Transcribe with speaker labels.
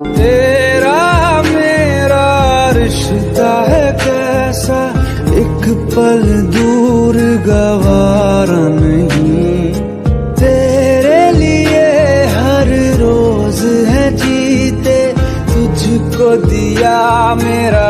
Speaker 1: तेरा मेरा रिश्ता है कैसा, एक पल दूर गवारा नहीं। तेरे लिए हर रोज है जीते, तुझको दिया मेरा